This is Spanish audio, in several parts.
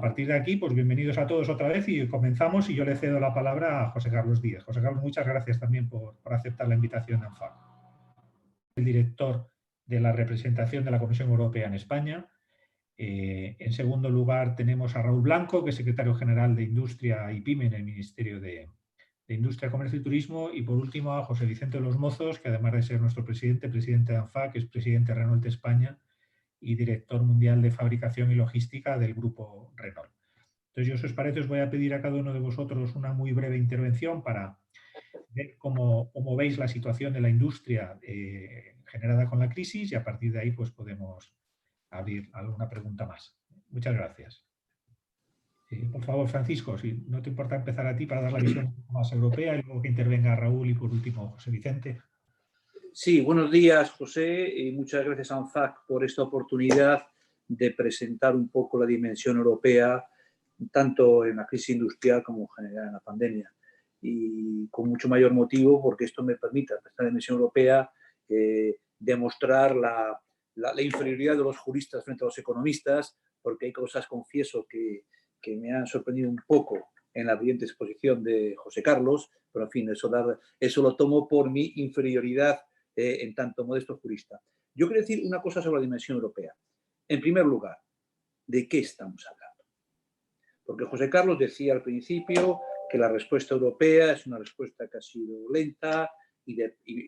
partir de aquí, pues bienvenidos a todos otra vez y comenzamos y yo le cedo la palabra a José Carlos Díaz. José Carlos, muchas gracias también por aceptar la invitación a ANFAC. El director de la representación de la Comisión Europea en España. En segundo lugar tenemos a Raúl Blanco, que es secretario general de Industria y PYME en el Ministerio de Industria, Comercio y Turismo. Y por último a José Vicente de los Mozos, que además de ser nuestro presidente de ANFAC, es presidente de Renault España y director mundial de fabricación y logística del grupo Renault. Entonces yo, si os parece, os voy a pedir a cada uno de vosotros una muy breve intervención para ver cómo veis la situación de la industria generada con la crisis y a partir de ahí pues podemos abrir alguna pregunta más. Muchas gracias. Por favor, Francisco, si no te importa empezar a ti para dar la visión más europea y luego que intervenga Raúl y por último José Vicente. Sí, buenos días, José, y muchas gracias a ANFAC por esta oportunidad de presentar un poco la dimensión europea, tanto en la crisis industrial como en general en la pandemia. Y con mucho mayor motivo porque esto me permite, a esta dimensión europea, demostrar la inferioridad de los juristas frente a los economistas, porque hay cosas, confieso, que me han sorprendido un poco en la brillante exposición de José Carlos, pero en fin, eso lo tomo por mi inferioridad en tanto modesto jurista. Yo quiero decir una cosa sobre la dimensión europea. En primer lugar, ¿de qué estamos hablando? Porque José Carlos decía al principio que la respuesta europea es una respuesta que ha sido lenta y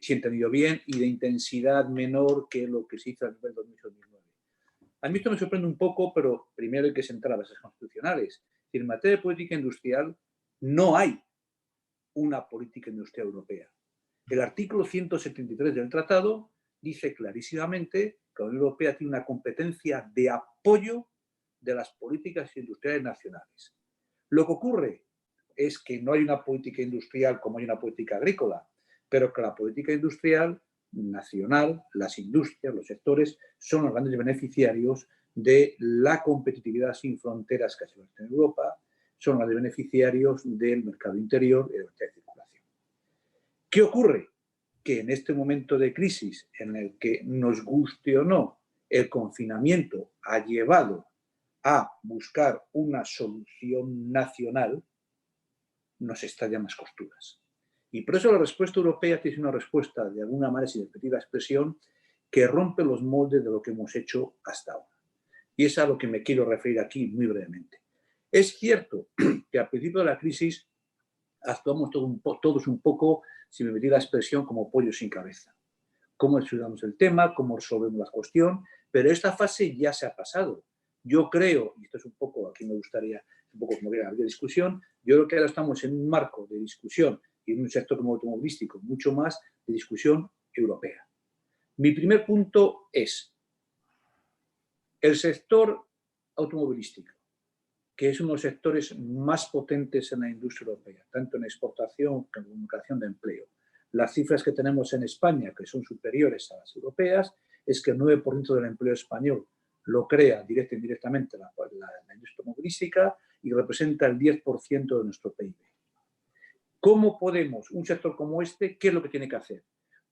si he entendido bien, y de intensidad menor que lo que se hizo a nivel 2009. A mí esto me sorprende un poco, pero primero hay que sentar las bases constitucionales. En materia de política industrial no hay una política industrial europea. El artículo 173 del tratado dice clarísimamente que la Unión Europea tiene una competencia de apoyo de las políticas industriales nacionales. Lo que ocurre es que no hay una política industrial como hay una política agrícola, pero que la política industrial nacional, las industrias, los sectores, son los grandes beneficiarios de la competitividad sin fronteras que ha sido en Europa, son los beneficiarios del mercado interior y de la libertad de circulación. ¿Qué ocurre? Que en este momento de crisis, en el que nos guste o no, el confinamiento ha llevado a buscar una solución nacional, nos estallan las costuras. Y por eso la respuesta europea tiene una respuesta, de alguna manera, sin repetir la expresión, que rompe los moldes de lo que hemos hecho hasta ahora. Y es a lo que me quiero referir aquí muy brevemente. Es cierto que al principio de la crisis actuamos todos un poco, si me permitís la expresión, como pollos sin cabeza. Cómo estudiamos el tema, cómo resolvemos la cuestión, pero esta fase ya se ha pasado. Yo creo, y esto es un poco, aquí me gustaría, un poco como que habría discusión, yo creo que ahora estamos en un marco de discusión y en un sector como automovilístico, mucho más de discusión europea. Mi primer punto es el sector automovilístico, que es uno de los sectores más potentes en la industria europea, tanto en exportación como en creación de empleo. Las cifras que tenemos en España, que son superiores a las europeas, es que el 9% del empleo español lo crea directa e indirectamente la industria automovilística y representa el 10% de nuestro PIB. ¿Cómo podemos, un sector como este, qué es lo que tiene que hacer?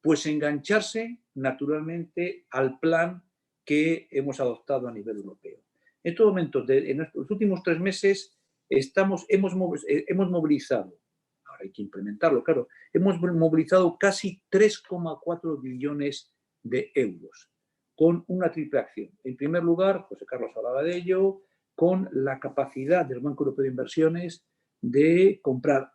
Pues engancharse naturalmente al plan que hemos adoptado a nivel europeo. En estos momentos, en los últimos 3 meses, hemos movilizado, ahora hay que implementarlo, claro, hemos movilizado casi 3,4 billones de euros, con una triple acción. En primer lugar, José Carlos hablaba de ello, con la capacidad del Banco Europeo de Inversiones de comprar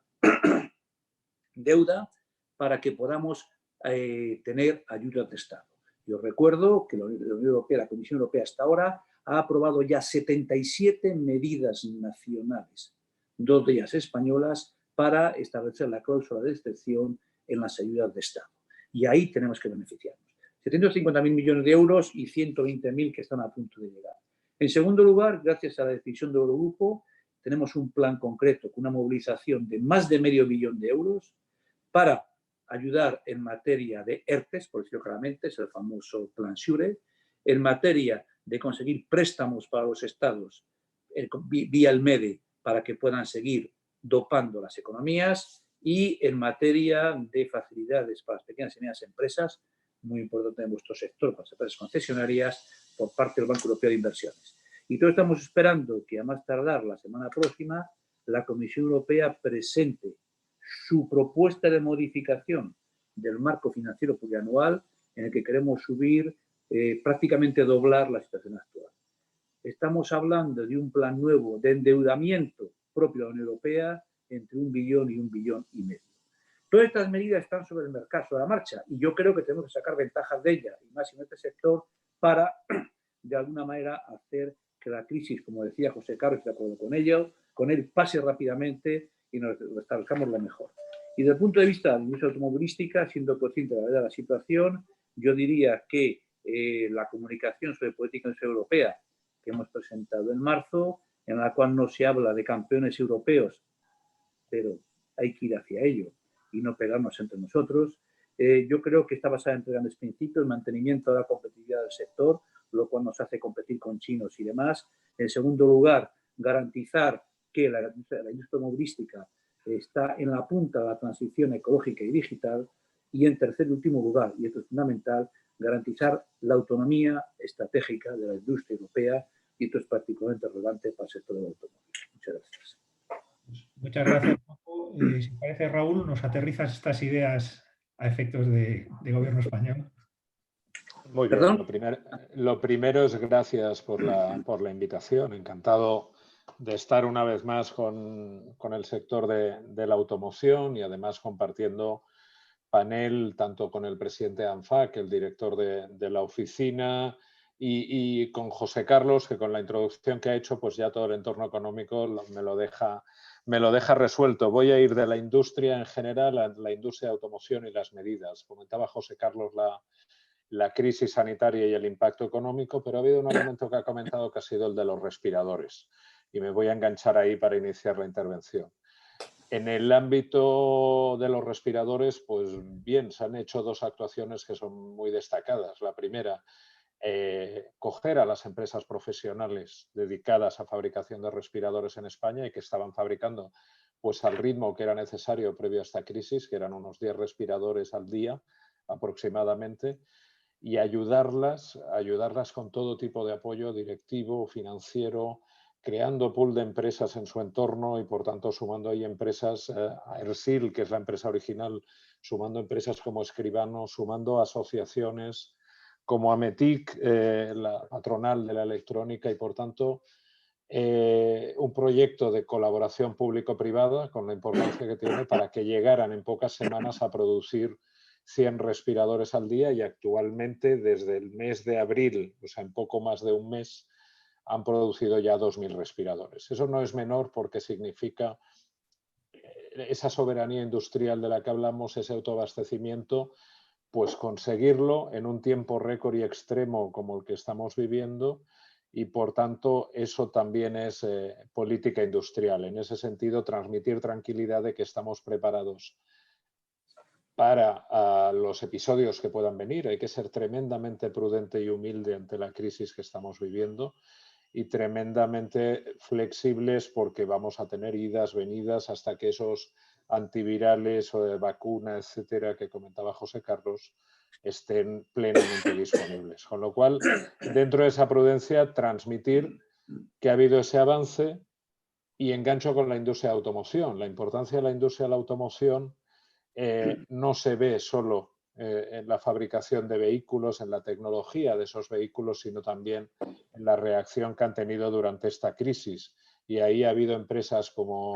deuda para que podamos tener ayuda de Estado. Yo recuerdo que la Unión Europea, la Comisión Europea hasta ahora, ha aprobado ya 77 medidas nacionales, 2 de ellas españolas, para establecer la cláusula de excepción en las ayudas de Estado. Y ahí tenemos que beneficiarnos. 750.000 millones de euros y 120.000 que están a punto de llegar. En segundo lugar, gracias a la decisión del Eurogrupo, tenemos un plan concreto con una movilización de más de medio billón de euros para ayudar en materia de ERTES, por decirlo claramente, es el famoso Plan SURE, en materia de conseguir préstamos para los estados vía el MEDE para que puedan seguir dopando las economías y en materia de facilidades para las pequeñas y medianas empresas, muy importante en vuestro sector, para las empresas concesionarias, por parte del Banco Europeo de Inversiones. Y todos estamos esperando que a más tardar la semana próxima la Comisión Europea presente su propuesta de modificación del marco financiero plurianual en el que queremos subir, prácticamente doblar la situación actual. Estamos hablando de un plan nuevo de endeudamiento propio de la Unión Europea entre 1 billón y 1,5 billones. Todas estas medidas están sobre el mercado, sobre la marcha, y yo creo que tenemos que sacar ventajas de ellas, y más en este sector, para, de alguna manera, hacer que la crisis, como decía José Carlos, de acuerdo con él pase rápidamente y nos establezcamos lo mejor. Y desde el punto de vista de la industria automovilística, siendo consciente de la situación, yo diría que la comunicación sobre política industrial europea que hemos presentado en marzo, en la cual no se habla de campeones europeos, pero hay que ir hacia ello y no pegarnos entre nosotros. Yo creo que está basada en tres grandes principios: el mantenimiento de la competitividad del sector, lo cual nos hace competir con chinos y demás. En segundo lugar, garantizar que la industria automovilística está en la punta de la transición ecológica y digital. Y en tercer y último lugar, y esto es fundamental, garantizar la autonomía estratégica de la industria europea, y esto es particularmente relevante para el sector del automóvil. Muchas gracias. Muchas gracias, Paco. Si parece, Raúl, nos aterrizas estas ideas a efectos de gobierno español. Muy bien. Lo primero es gracias por la invitación. Encantado de estar una vez más con el sector de la automoción y además compartiendo panel tanto con el presidente de ANFAC, el director de la oficina, y con José Carlos, que con la introducción que ha hecho, pues ya todo el entorno económico me lo deja resuelto. Voy a ir de la industria en general a la industria de automoción y las medidas. Comentaba José Carlos la crisis sanitaria y el impacto económico, pero ha habido un elemento que ha comentado que ha sido el de los respiradores. Y me voy a enganchar ahí para iniciar la intervención. En el ámbito de los respiradores, pues bien, se han hecho dos actuaciones que son muy destacadas. La primera, coger a las empresas profesionales dedicadas a fabricación de respiradores en España y que estaban fabricando pues al ritmo que era necesario previo a esta crisis, que eran unos 10 respiradores al día aproximadamente, y ayudarlas con todo tipo de apoyo directivo, financiero, creando pool de empresas en su entorno y, por tanto, sumando ahí empresas, a Ersil, que es la empresa original, sumando empresas como Escribano, sumando asociaciones como Ametic, la patronal de la electrónica, y, por tanto, un proyecto de colaboración público-privada con la importancia que tiene para que llegaran en pocas semanas a producir 100 respiradores al día, y actualmente desde el mes de abril, o sea, en poco más de un mes, han producido ya 2.000 respiradores. Eso no es menor porque significa esa soberanía industrial de la que hablamos, ese autoabastecimiento, pues conseguirlo en un tiempo récord y extremo como el que estamos viviendo, y por tanto eso también es política industrial. En ese sentido, transmitir tranquilidad de que estamos preparados para los episodios que puedan venir. Hay que ser tremendamente prudente y humilde ante la crisis que estamos viviendo, y tremendamente flexibles porque vamos a tener idas, venidas, hasta que esos antivirales o de vacuna, etcétera, que comentaba José Carlos, estén plenamente disponibles. Con lo cual, dentro de esa prudencia, transmitir que ha habido ese avance, y engancho con la industria de automoción. La importancia de la industria de la automoción no se ve solo en la fabricación de vehículos, en la tecnología de esos vehículos, sino también en la reacción que han tenido durante esta crisis. Y ahí ha habido empresas como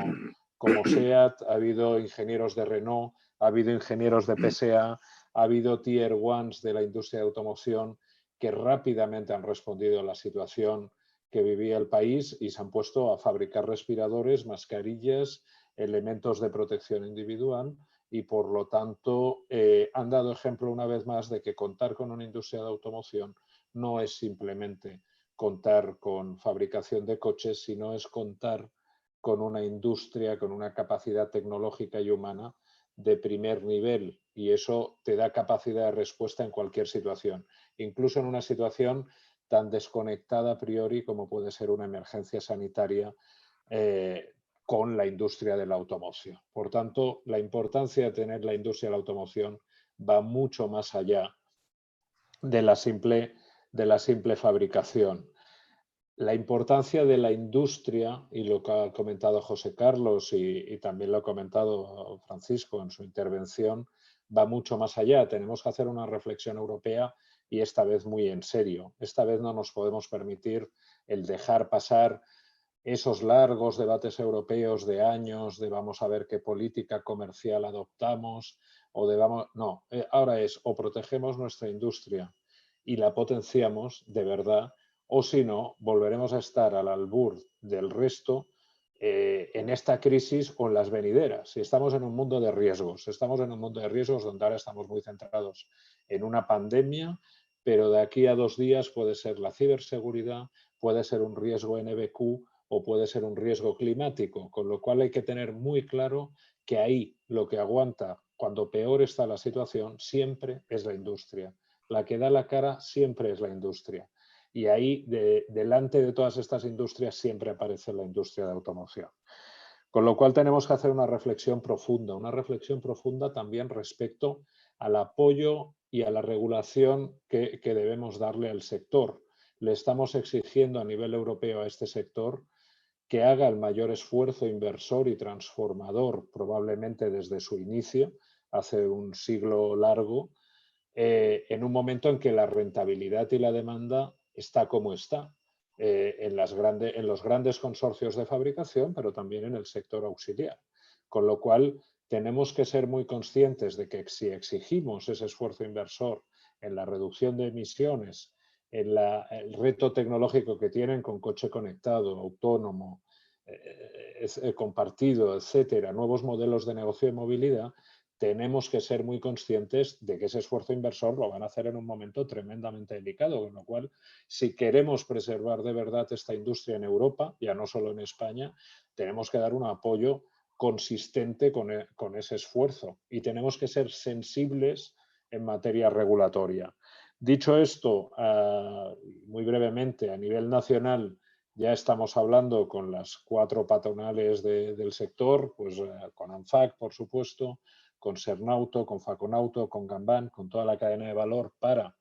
SEAT, ha habido ingenieros de Renault, ha habido ingenieros de PSA, ha habido tier ones de la industria de automoción que rápidamente han respondido a la situación que vivía el país y se han puesto a fabricar respiradores, mascarillas, elementos de protección individual, y por lo tanto han dado ejemplo una vez más de que contar con una industria de automoción no es simplemente contar con fabricación de coches, sino es contar con una industria, con una capacidad tecnológica y humana de primer nivel, y eso te da capacidad de respuesta en cualquier situación, incluso en una situación tan desconectada a priori como puede ser una emergencia sanitaria con la industria de la automoción. Por tanto, la importancia de tener la industria de la automoción va mucho más allá de la simple fabricación. la importancia de la industria, y lo que ha comentado José Carlos y también lo ha comentado Francisco en su intervención, va mucho más allá. Tenemos que hacer una reflexión europea y esta vez muy en serio. Esta vez no nos podemos permitir el dejar pasar esos largos debates europeos de años de vamos a ver qué política comercial adoptamos o de vamos... No, ahora es o protegemos nuestra industria y la potenciamos de verdad, o si no, volveremos a estar al albur del resto en esta crisis o en las venideras. Y estamos en un mundo de riesgos. Estamos en un mundo de riesgos donde ahora estamos muy centrados en una pandemia, pero de aquí a 2 días puede ser la ciberseguridad, puede ser un riesgo NBQ o puede ser un riesgo climático, con lo cual hay que tener muy claro que ahí lo que aguanta cuando peor está la situación siempre es la industria. La que da la cara siempre es la industria. Y ahí, delante de todas estas industrias, siempre aparece la industria de automoción. Con lo cual tenemos que hacer una reflexión profunda también respecto al apoyo y a la regulación que debemos darle al sector. Le estamos exigiendo a nivel europeo a este sector que haga el mayor esfuerzo inversor y transformador, probablemente desde su inicio, hace un siglo largo, en un momento en que la rentabilidad y la demanda está como está, en los grandes consorcios de fabricación, pero también en el sector auxiliar. Con lo cual, tenemos que ser muy conscientes de que si exigimos ese esfuerzo inversor en la reducción de emisiones, en el reto tecnológico que tienen con coche conectado, autónomo, compartido, etcétera, nuevos modelos de negocio de movilidad, tenemos que ser muy conscientes de que ese esfuerzo inversor lo van a hacer en un momento tremendamente delicado, con lo cual, si queremos preservar de verdad esta industria en Europa, ya no solo en España, tenemos que dar un apoyo consistente con ese esfuerzo y tenemos que ser sensibles en materia regulatoria. Dicho esto, muy brevemente, a nivel nacional, ya estamos hablando con las 4 patronales del sector, pues con ANFAC, por supuesto, con Sernauto, con Faconauto, con Gamban, con toda la cadena de valor para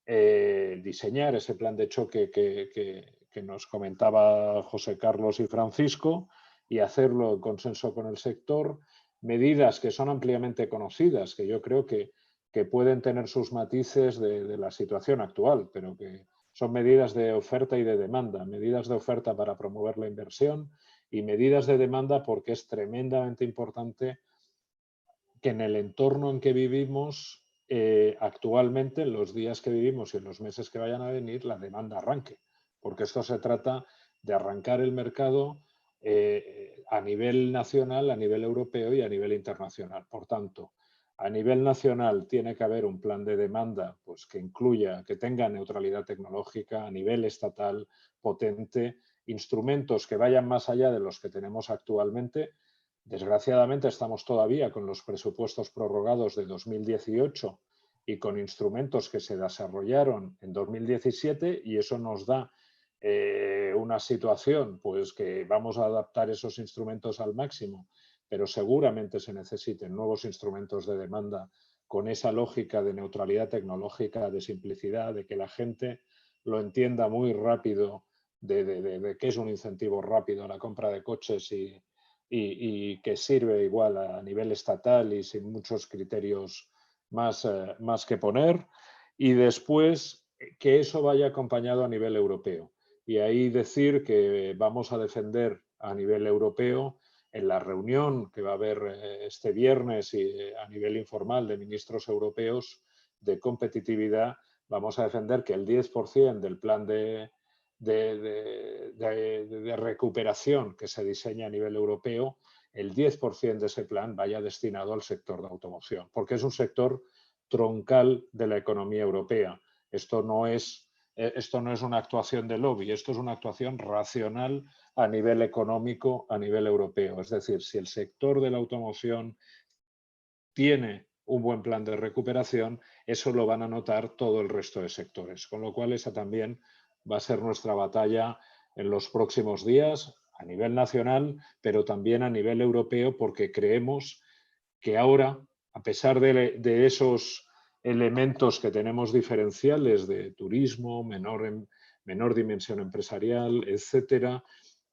diseñar ese plan de choque que nos comentaba José Carlos y Francisco y hacerlo en consenso con el sector. Medidas que son ampliamente conocidas, que yo creo que pueden tener sus matices de la situación actual, pero que son medidas de oferta y de demanda. Medidas de oferta para promover la inversión y medidas de demanda porque es tremendamente importante que en el entorno en que vivimos actualmente, en los días que vivimos y en los meses que vayan a venir, la demanda arranque. Porque esto se trata de arrancar el mercado a nivel nacional, a nivel europeo y a nivel internacional. Por tanto, a nivel nacional tiene que haber un plan de demanda pues, que incluya, que tenga neutralidad tecnológica, a nivel estatal potente, instrumentos que vayan más allá de los que tenemos actualmente. Desgraciadamente estamos todavía con los presupuestos prorrogados de 2018 y con instrumentos que se desarrollaron en 2017 y eso nos da una situación pues que vamos a adaptar esos instrumentos al máximo, pero seguramente se necesiten nuevos instrumentos de demanda con esa lógica de neutralidad tecnológica, de simplicidad, de que la gente lo entienda muy rápido, de qué es un incentivo rápido a la compra de coches y que sirve igual a nivel estatal y sin muchos criterios más que poner. Y después que eso vaya acompañado a nivel europeo. Y ahí decir que vamos a defender a nivel europeo en la reunión que va a haber este viernes y a nivel informal de ministros europeos de competitividad, vamos a defender que el 10% del plan de recuperación que se diseña a nivel europeo, el 10% de ese plan vaya destinado al sector de automoción, porque es un sector troncal de la economía europea. Esto no es una actuación de lobby, esto es una actuación racional a nivel económico, a nivel europeo. Es decir, si el sector de la automoción tiene un buen plan de recuperación, eso lo van a notar todo el resto de sectores. Con lo cual, esa también va a ser nuestra batalla en los próximos días a nivel nacional, pero también a nivel europeo, porque creemos que ahora, a pesar de esos elementos que tenemos diferenciales de turismo, menor dimensión empresarial, etcétera.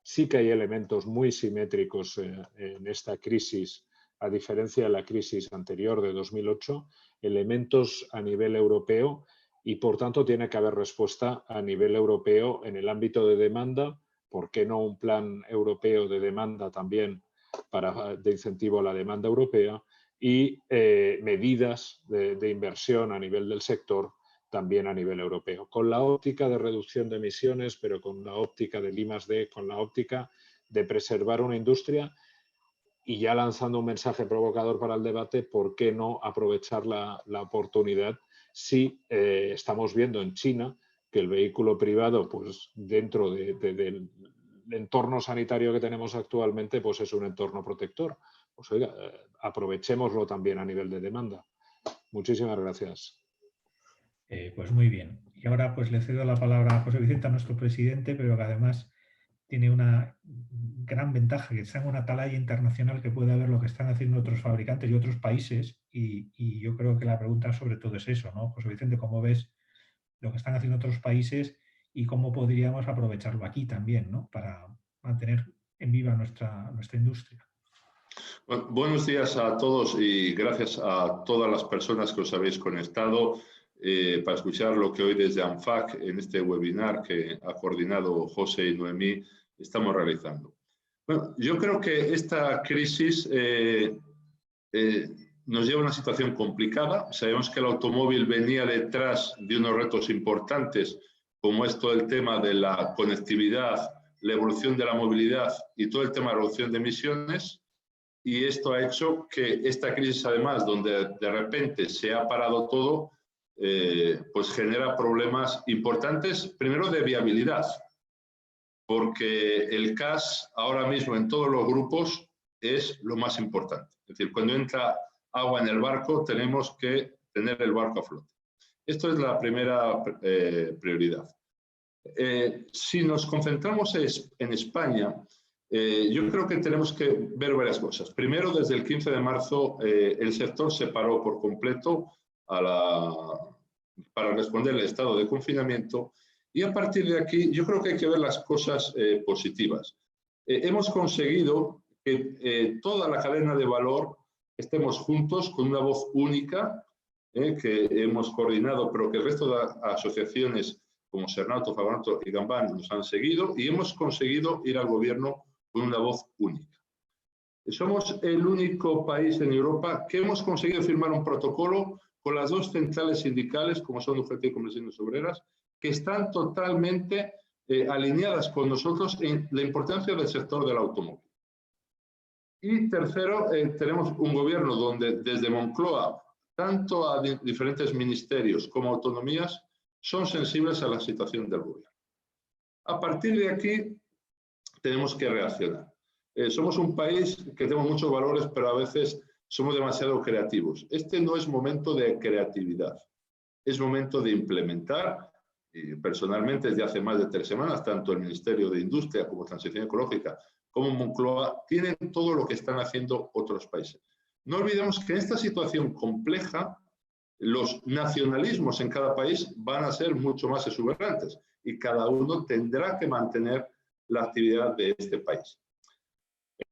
Sí que hay elementos muy simétricos en esta crisis, a diferencia de la crisis anterior de 2008, elementos a nivel europeo y, por tanto, tiene que haber respuesta a nivel europeo en el ámbito de demanda. ¿Por qué no un plan europeo de demanda también de incentivo a la demanda europea? Y medidas de inversión a nivel del sector también a nivel europeo, con la óptica de reducción de emisiones, pero con la óptica del I+D, con la óptica de preservar una industria. Y ya lanzando un mensaje provocador para el debate, ¿por qué no aprovechar la oportunidad si estamos viendo en China que el vehículo privado, pues dentro del entorno sanitario que tenemos actualmente, pues es un entorno protector? Pues oiga, aprovechémoslo también a nivel de demanda. Muchísimas gracias. Pues muy bien. Y ahora pues le cedo la palabra a José Vicente, a nuestro presidente, pero que además tiene una gran ventaja, que está en una atalaya internacional que puede ver lo que están haciendo otros fabricantes y otros países. Y yo creo que la pregunta sobre todo es eso, ¿no? José Vicente, ¿cómo ves lo que están haciendo otros países y cómo podríamos aprovecharlo aquí también, ¿no? Para mantener en viva nuestra industria? Bueno, buenos días a todos y gracias a todas las personas que os habéis conectado para escuchar lo que hoy desde ANFAC, en este webinar que ha coordinado José y Noemí, estamos realizando. Bueno, yo creo que esta crisis nos lleva a una situación complicada. Sabemos que el automóvil venía detrás de unos retos importantes, como es todo el tema de la conectividad, la evolución de la movilidad y todo el tema de reducción de emisiones. Y esto ha hecho que esta crisis, además, donde de repente se ha parado todo, pues genera problemas importantes, primero de viabilidad, porque el CAS ahora mismo en todos los grupos es lo más importante. Es decir, cuando entra agua en el barco, tenemos que tener el barco a flote. Esto es la primera prioridad. Si nos concentramos en España, yo creo que tenemos que ver varias cosas. Primero, desde el 15 de marzo, el sector se paró por completo para responder al estado de confinamiento y a partir de aquí yo creo que hay que ver las cosas positivas. Hemos conseguido que toda la cadena de valor estemos juntos con una voz única que hemos coordinado, pero que el resto de asociaciones como Sernauto, Faganato y Gambán nos han seguido y hemos conseguido ir al gobierno con una voz única. Somos el único país en Europa que hemos conseguido firmar un protocolo con las dos centrales sindicales, como son UGT y Comisiones Obreras, que están totalmente alineadas con nosotros en la importancia del sector del automóvil. Y tercero, tenemos un gobierno donde desde Moncloa, tanto a diferentes ministerios como autonomías, son sensibles a la situación del gobierno. A partir de aquí, tenemos que reaccionar. Somos un país que tenemos muchos valores, pero a veces somos demasiado creativos. Este no es momento de creatividad, es momento de implementar. Y personalmente, desde hace más de 3 semanas, tanto el Ministerio de Industria como Transición Ecológica como Moncloa tienen todo lo que están haciendo otros países. No olvidemos que en esta situación compleja, los nacionalismos en cada país van a ser mucho más exuberantes y cada uno tendrá que mantener la actividad de este país,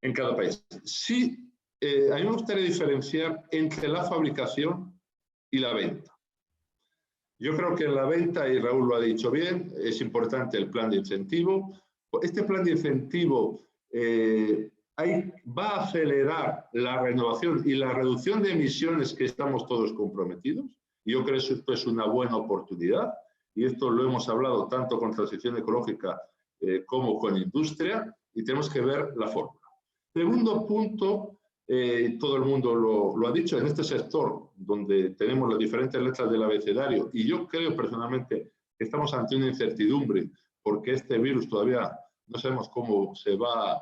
en cada país. Sí, a mí me gustaría diferenciar entre la fabricación y la venta. Yo creo que en la venta, y Raúl lo ha dicho bien, es importante el plan de incentivo. Este plan de incentivo va a acelerar la renovación y la reducción de emisiones que estamos todos comprometidos. Yo creo que esto es una buena oportunidad y esto lo hemos hablado tanto con Transición Ecológica como con industria y tenemos que ver la fórmula. Segundo punto, todo el mundo lo ha dicho, en este sector donde tenemos las diferentes letras del abecedario y yo creo personalmente que estamos ante una incertidumbre porque este virus todavía no sabemos cómo se va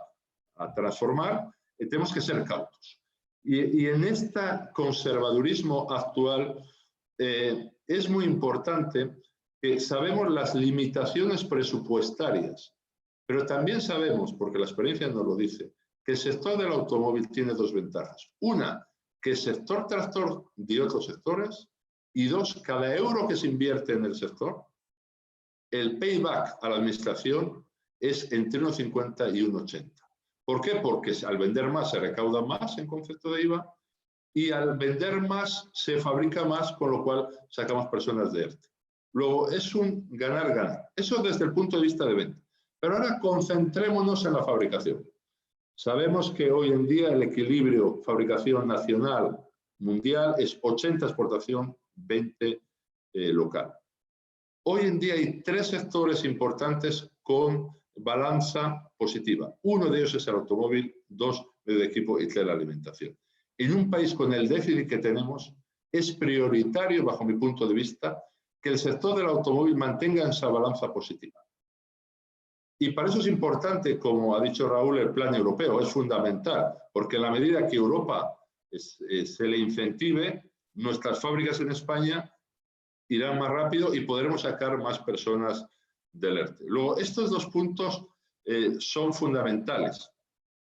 a transformar, tenemos que ser cautos. Y en este conservadurismo actual es muy importante que sabemos las limitaciones presupuestarias, pero también sabemos, porque la experiencia nos lo dice, que el sector del automóvil tiene 2 ventajas. Una, que el sector tractor de otros sectores, y 2, cada euro que se invierte en el sector el payback a la administración es entre 1,50 y 1,80. ¿Por qué? Porque al vender más se recauda más en concepto de IVA y al vender más se fabrica más, con lo cual sacamos personas de ERTE. Luego, es un ganar-ganar. Eso desde el punto de vista de venta. Pero ahora concentrémonos en la fabricación. Sabemos que hoy en día el equilibrio fabricación nacional mundial es 80 exportación, 20 local. Hoy en día hay 3 sectores importantes con balanza positiva. Uno de ellos es el automóvil, 2 medio de equipo y 3 la alimentación. En un país con el déficit que tenemos, es prioritario, bajo mi punto de vista, que el sector del automóvil mantenga esa balanza positiva. Y para eso es importante, como ha dicho Raúl, el plan europeo. Es fundamental, porque en la medida que Europa se le incentive, nuestras fábricas en España irán más rápido y podremos sacar más personas del ERTE. Luego, estos 2 puntos son fundamentales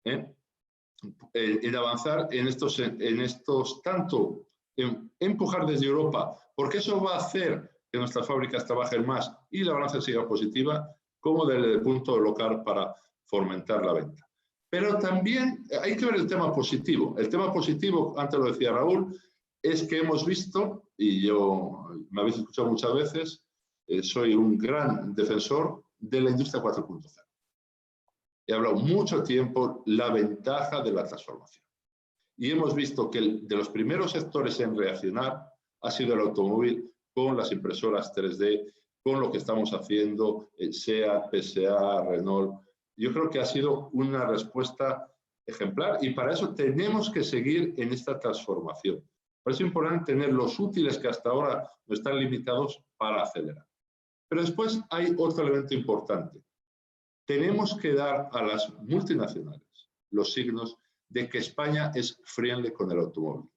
en avanzar en estos tanto en empujar desde Europa, porque eso va a hacer que nuestras fábricas trabajen más y la balanza siga positiva, como desde el punto local para fomentar la venta. Pero también hay que ver el tema positivo. El tema positivo, antes lo decía Raúl, es que hemos visto, y yo me habéis escuchado muchas veces, soy un gran defensor de la industria 4.0. He hablado mucho tiempo la ventaja de la transformación. Y hemos visto que de los primeros sectores en reaccionar ha sido el automóvil, con las impresoras 3D, con lo que estamos haciendo, SEAT, PSA, Renault. Yo creo que ha sido una respuesta ejemplar y para eso tenemos que seguir en esta transformación. Por eso es importante tener los útiles que hasta ahora no están limitados para acelerar. Pero después hay otro elemento importante. Tenemos que dar a las multinacionales los signos de que España es friendly con el automóvil.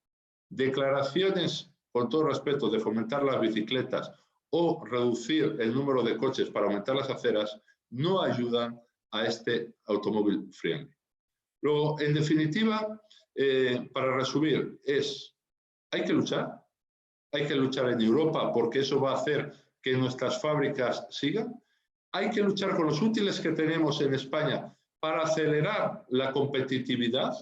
Declaraciones, con todo respeto, de fomentar las bicicletas o reducir el número de coches para aumentar las aceras, no ayudan a este automóvil friendly. Luego, en definitiva, para resumir, hay que luchar en Europa porque eso va a hacer que nuestras fábricas sigan, hay que luchar con los útiles que tenemos en España para acelerar la competitividad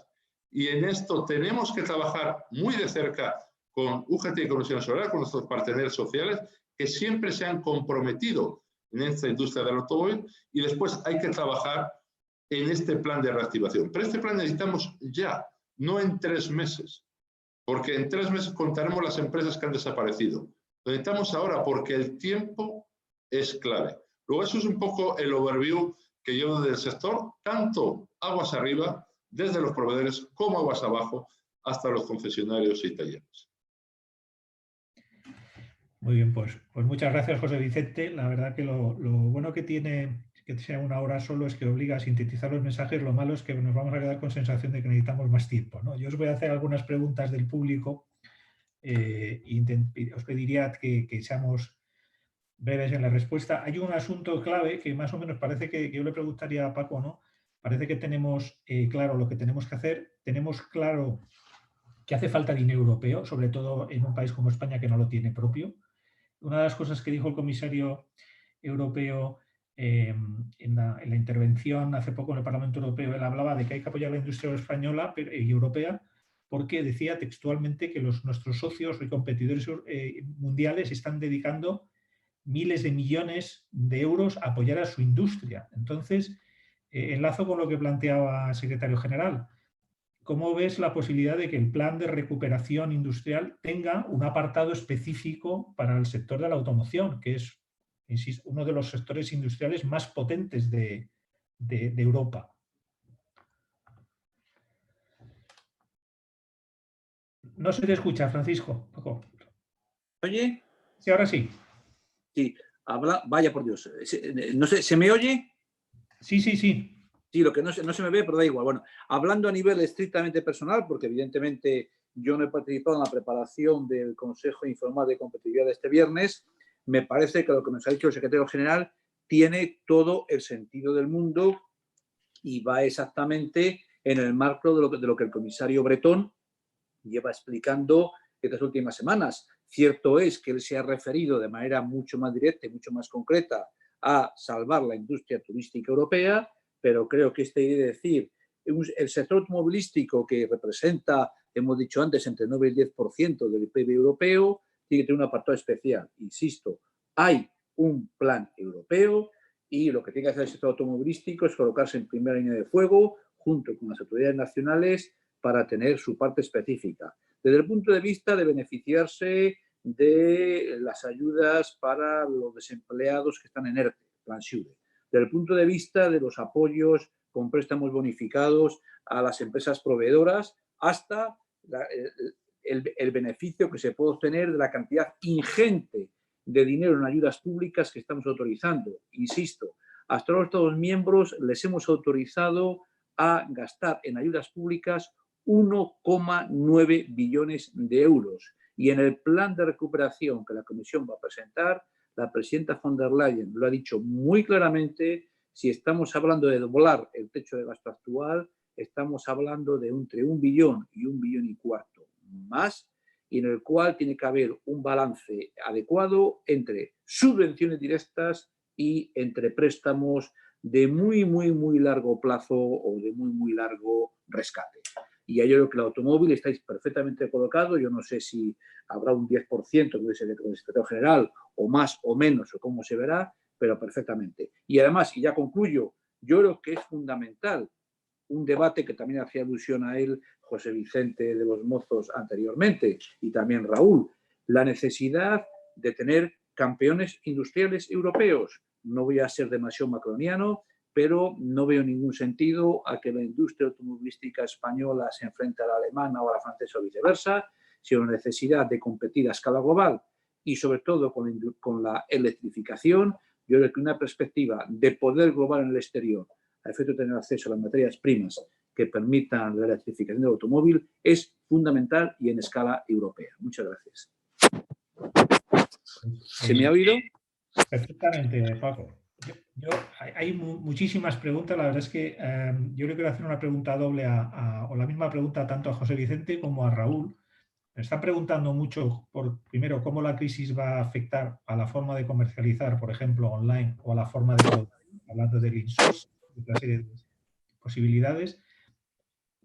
y en esto tenemos que trabajar muy de cerca con UGT y Comisión Solar, con nuestros parteneros sociales, que siempre se han comprometido en esta industria del automóvil y después hay que trabajar en este plan de reactivación. Pero este plan necesitamos ya, no en 3 meses, porque en 3 meses contaremos las empresas que han desaparecido. Lo necesitamos ahora porque el tiempo es clave. Luego eso es un poco el overview que yo del sector, tanto aguas arriba, desde los proveedores, como aguas abajo, hasta los concesionarios y talleres. Muy bien, pues muchas gracias, José Vicente. La verdad que lo bueno que tiene que sea 1 hora solo es que obliga a sintetizar los mensajes. Lo malo es que nos vamos a quedar con sensación de que necesitamos más tiempo, ¿no? Yo os voy a hacer algunas preguntas del público y os pediría que seamos breves en la respuesta. Hay un asunto clave que más o menos parece que yo le preguntaría a Paco, ¿no? Parece que tenemos claro lo que tenemos que hacer, tenemos claro que hace falta dinero europeo, sobre todo en un país como España que no lo tiene propio. Una de las cosas que dijo el comisario europeo en la intervención hace poco en el Parlamento Europeo, él hablaba de que hay que apoyar la industria española y europea porque decía textualmente que nuestros socios y competidores mundiales están dedicando miles de millones de euros a apoyar a su industria. Entonces, enlazo con lo que planteaba el secretario general. ¿Cómo ves la posibilidad de que el plan de recuperación industrial tenga un apartado específico para el sector de la automoción, que es, insisto, uno de los sectores industriales más potentes de Europa? No se te escucha, Francisco. ¿Oye? Sí, ahora sí. Sí, vaya por Dios. No sé, ¿se me oye? Sí, sí, sí. Sí, lo que no se me ve, pero da igual. Bueno, hablando a nivel estrictamente personal, porque evidentemente yo no he participado en la preparación del Consejo Informal de Competitividad de este viernes, me parece que lo que nos ha dicho el secretario general tiene todo el sentido del mundo y va exactamente en el marco de lo que el comisario Bretón lleva explicando estas últimas semanas. Cierto es que él se ha referido de manera mucho más directa y mucho más concreta a salvar la industria turística europea, pero creo que esta idea de decir el sector automovilístico, que representa, hemos dicho antes, entre 9 y el 10% del PIB europeo, tiene que tener un apartado especial. Insisto, hay un plan europeo y lo que tiene que hacer el sector automovilístico es colocarse en primera línea de fuego junto con las autoridades nacionales para tener su parte específica. Desde el punto de vista de beneficiarse de las ayudas para los desempleados que están en ERTE, plan SUBE. Desde el punto de vista de los apoyos con préstamos bonificados a las empresas proveedoras, hasta el beneficio que se puede obtener de la cantidad ingente de dinero en ayudas públicas que estamos autorizando. Insisto, hasta los Estados miembros les hemos autorizado a gastar en ayudas públicas 1,9 billones de euros. Y en el plan de recuperación que la Comisión va a presentar, la presidenta von der Leyen lo ha dicho muy claramente, si estamos hablando de doblar el techo de gasto actual, estamos hablando de entre 1 billón y 1,25 billones más, y en el cual tiene que haber un balance adecuado entre subvenciones directas y entre préstamos de muy largo plazo o de muy largo rescate. Y yo creo que el automóvil está perfectamente colocado. Yo no sé si habrá un 10%, que es el secretario general, o más o menos, o cómo se verá, pero perfectamente. Y además, y ya concluyo, yo creo que es fundamental un debate que también hacía alusión a él José Vicente de los Mozos anteriormente y también Raúl, la necesidad de tener campeones industriales europeos. No voy a ser demasiado macroniano, pero no veo ningún sentido a que la industria automovilística española se enfrente a la alemana o a la francesa o viceversa, sino la necesidad de competir a escala global y sobre todo con la electrificación. Yo creo que una perspectiva de poder global en el exterior a efecto de tener acceso a las materias primas que permitan la electrificación del automóvil es fundamental y en escala europea. Muchas gracias. ¿Se me ha oído? Perfectamente, Paco. Hay muchísimas preguntas. La verdad es que yo le quiero hacer una pregunta doble o la misma pregunta tanto a José Vicente como a Raúl. Me están preguntando mucho, primero, cómo la crisis va a afectar a la forma de comercializar, por ejemplo, online, o a la forma de producir, hablando del insourcing, de otra serie de posibilidades.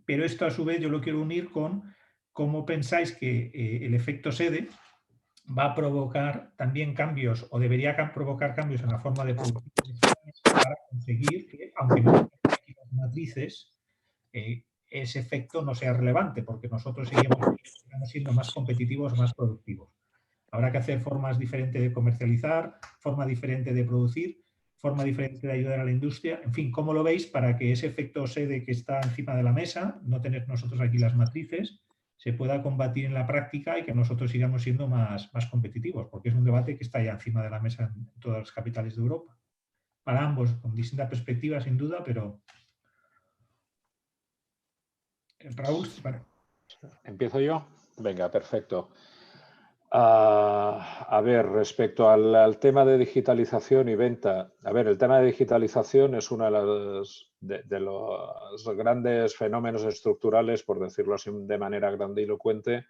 Pero esto, a su vez, yo lo quiero unir con cómo pensáis que el efecto sede va a provocar también cambios, o debería provocar cambios en la forma de producir para conseguir que, aunque no tengamos aquí las matrices, ese efecto no sea relevante, porque nosotros seguimos siendo más competitivos, más productivos. Habrá que hacer formas diferentes de comercializar, forma diferente de producir, forma diferente de ayudar a la industria. En fin, ¿cómo lo veis para que ese efecto sede que está encima de la mesa, no tener nosotros aquí las matrices, se pueda combatir en la práctica y que nosotros sigamos siendo más competitivos? Porque es un debate que está ya encima de la mesa en todas las capitales de Europa. Para ambos, con distintas perspectivas, sin duda, pero... Raúl, bueno. ¿Empiezo yo? Venga, perfecto. A ver, respecto al tema de digitalización y venta, a ver, el tema de digitalización es uno de los grandes fenómenos estructurales, por decirlo así de manera grandilocuente,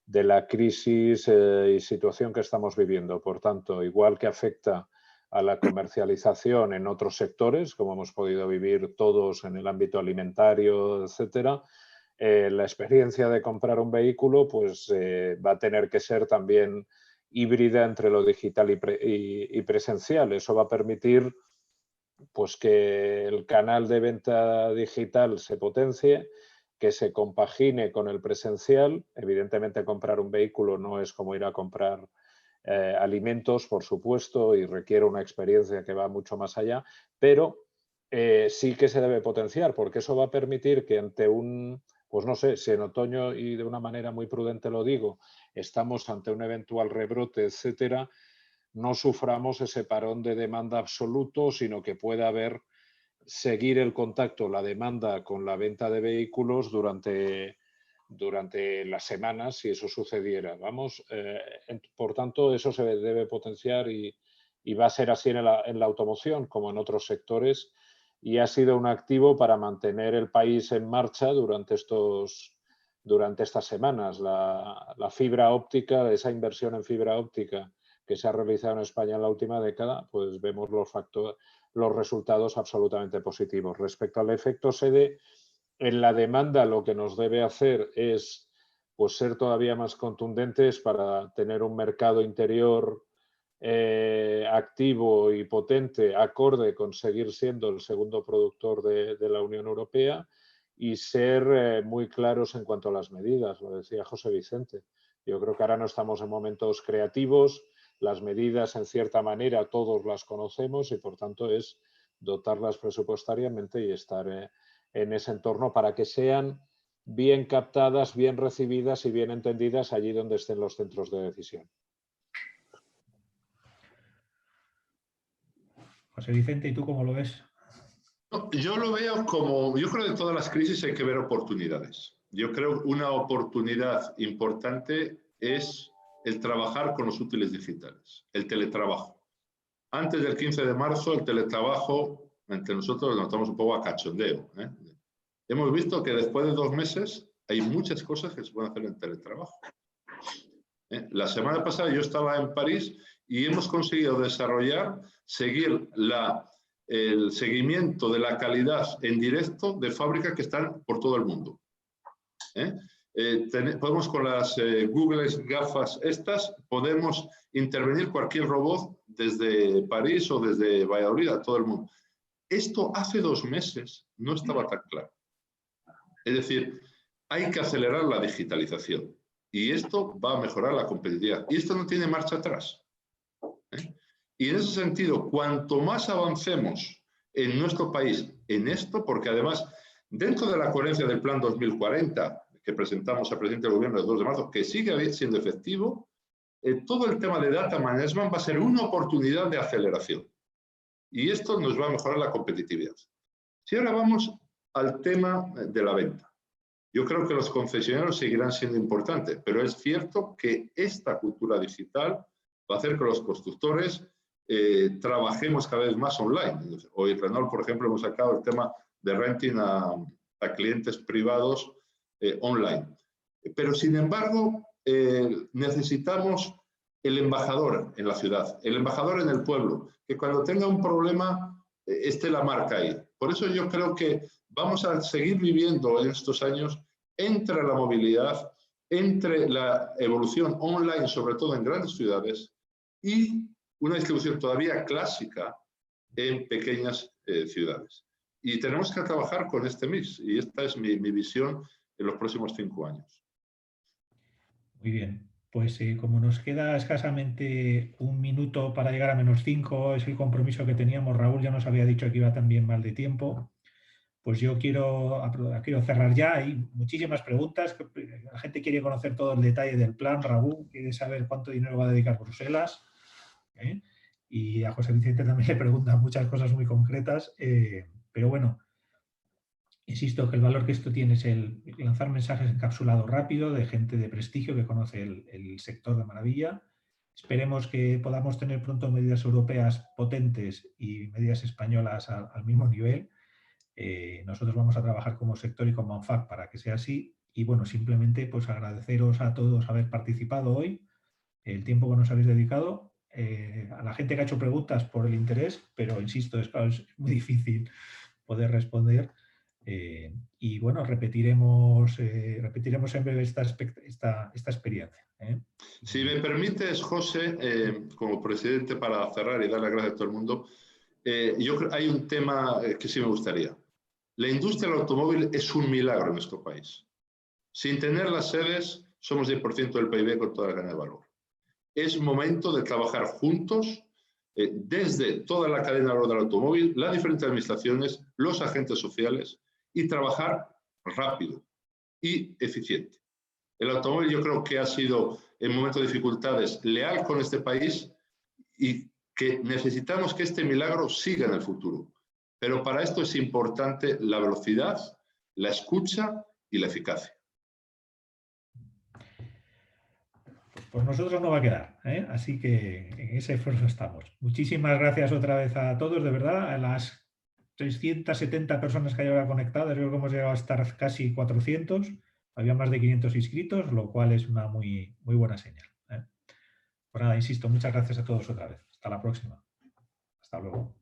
de la crisis y situación que estamos viviendo. Por tanto, igual que afecta a la comercialización en otros sectores, como hemos podido vivir todos en el ámbito alimentario, etcétera, la experiencia de comprar un vehículo pues, va a tener que ser también híbrida entre lo digital y presencial. Eso va a permitir pues, que el canal de venta digital se potencie, que se compagine con el presencial. Evidentemente, comprar un vehículo no es como ir a comprar alimentos, por supuesto, y requiere una experiencia que va mucho más allá, pero sí que se debe potenciar, porque eso va a permitir que ante pues no sé, si en otoño, y de una manera muy prudente lo digo, estamos ante un eventual rebrote, etcétera, no suframos ese parón de demanda absoluto, sino que pueda seguir el contacto, la demanda con la venta de vehículos durante las semanas, si eso sucediera. Por tanto, eso se debe potenciar y va a ser así en la automoción como en otros sectores, y ha sido un activo para mantener el país en marcha durante estas semanas. La fibra óptica, esa inversión en fibra óptica que se ha realizado en España en la última década, pues vemos los resultados absolutamente positivos. Respecto al efecto sede, en la demanda lo que nos debe hacer es pues, ser todavía más contundentes para tener un mercado interior activo y potente, acorde con seguir siendo el segundo productor de la Unión Europea y ser muy claros en cuanto a las medidas, lo decía José Vicente. Yo creo que ahora no estamos en momentos creativos, las medidas en cierta manera todos las conocemos y por tanto es dotarlas presupuestariamente y estar en ese entorno para que sean bien captadas, bien recibidas y bien entendidas allí donde estén los centros de decisión. José Vicente, ¿y tú cómo lo ves? Yo lo veo como, yo creo que en todas las crisis hay que ver oportunidades. Yo creo que una oportunidad importante es el trabajar con los útiles digitales, el teletrabajo. Antes del 15 de marzo, el teletrabajo, entre nosotros nos notamos un poco a cachondeo. Hemos visto que después de 2 meses hay muchas cosas que se pueden hacer en teletrabajo. La semana pasada yo estaba en París y hemos conseguido desarrollar, seguir el seguimiento de la calidad en directo de fábricas que están por todo el mundo. Podemos con las Google gafas estas, podemos intervenir cualquier robot desde París o desde Valladolid a todo el mundo. Esto hace 2 meses no estaba tan claro. Es decir, hay que acelerar la digitalización y esto va a mejorar la competitividad. Y esto no tiene marcha atrás. Y en ese sentido, cuanto más avancemos en nuestro país en esto, porque además, dentro de la coherencia del Plan 2040 que presentamos al presidente del Gobierno el 2 de marzo, que sigue siendo efectivo, todo el tema de data management va a ser una oportunidad de aceleración. Y esto nos va a mejorar la competitividad. Si ahora vamos al tema de la venta. Yo creo que los concesionarios seguirán siendo importantes, pero es cierto que esta cultura digital va a hacer que los constructores trabajemos cada vez más online. Hoy Renault, por ejemplo, hemos sacado el tema de renting a clientes privados online. Pero, sin embargo, necesitamos el embajador en la ciudad, el embajador en el pueblo, que cuando tenga un problema esté la marca ahí. Por eso yo creo que vamos a seguir viviendo en estos años entre la movilidad, entre la evolución online, sobre todo en grandes ciudades, y una distribución todavía clásica en pequeñas ciudades. Y tenemos que trabajar con este mix, y esta es mi visión en los próximos 5 años. Muy bien, pues como nos queda escasamente 1 minuto para llegar a -5, es el compromiso que teníamos, Raúl ya nos había dicho que iba también mal de tiempo, pues yo quiero cerrar ya. Hay muchísimas preguntas, la gente quiere conocer todo el detalle del plan, Raúl quiere saber cuánto dinero va a dedicar Bruselas, y a José Vicente también le preguntan muchas cosas muy concretas, pero bueno, insisto que el valor que esto tiene es el lanzar mensajes encapsulados rápido de gente de prestigio que conoce el sector de maravilla. Esperemos que podamos tener pronto medidas europeas potentes y medidas españolas al mismo nivel. Nosotros vamos a trabajar como sector y como ANFAC para que sea así. Y bueno, simplemente pues agradeceros a todos haber participado hoy, el tiempo que nos habéis dedicado, a la gente que ha hecho preguntas por el interés, pero insisto, es muy difícil poder responder. Y bueno, repetiremos en breve esta experiencia. Si me permites, José, como presidente, para cerrar y dar las gracias a todo el mundo, yo creo que hay un tema que sí me gustaría. La industria del automóvil es un milagro en nuestro país. Sin tener las sedes, somos 10% del PIB con toda la cadena de valor. Es momento de trabajar juntos desde toda la cadena de valor del automóvil, las diferentes administraciones, los agentes sociales, y trabajar rápido y eficiente. El automóvil yo creo que ha sido, en momentos de dificultades, leal con este país y que necesitamos que este milagro siga en el futuro. Pero para esto es importante la velocidad, la escucha y la eficacia. Pues nosotros no va a quedar, así que en ese esfuerzo estamos. Muchísimas gracias otra vez a todos, de verdad, a las 370 personas que hay ahora conectadas, creo que hemos llegado a estar casi 400, había más de 500 inscritos, lo cual es una muy buena señal. Pues nada, insisto, muchas gracias a todos otra vez. Hasta la próxima. Hasta luego.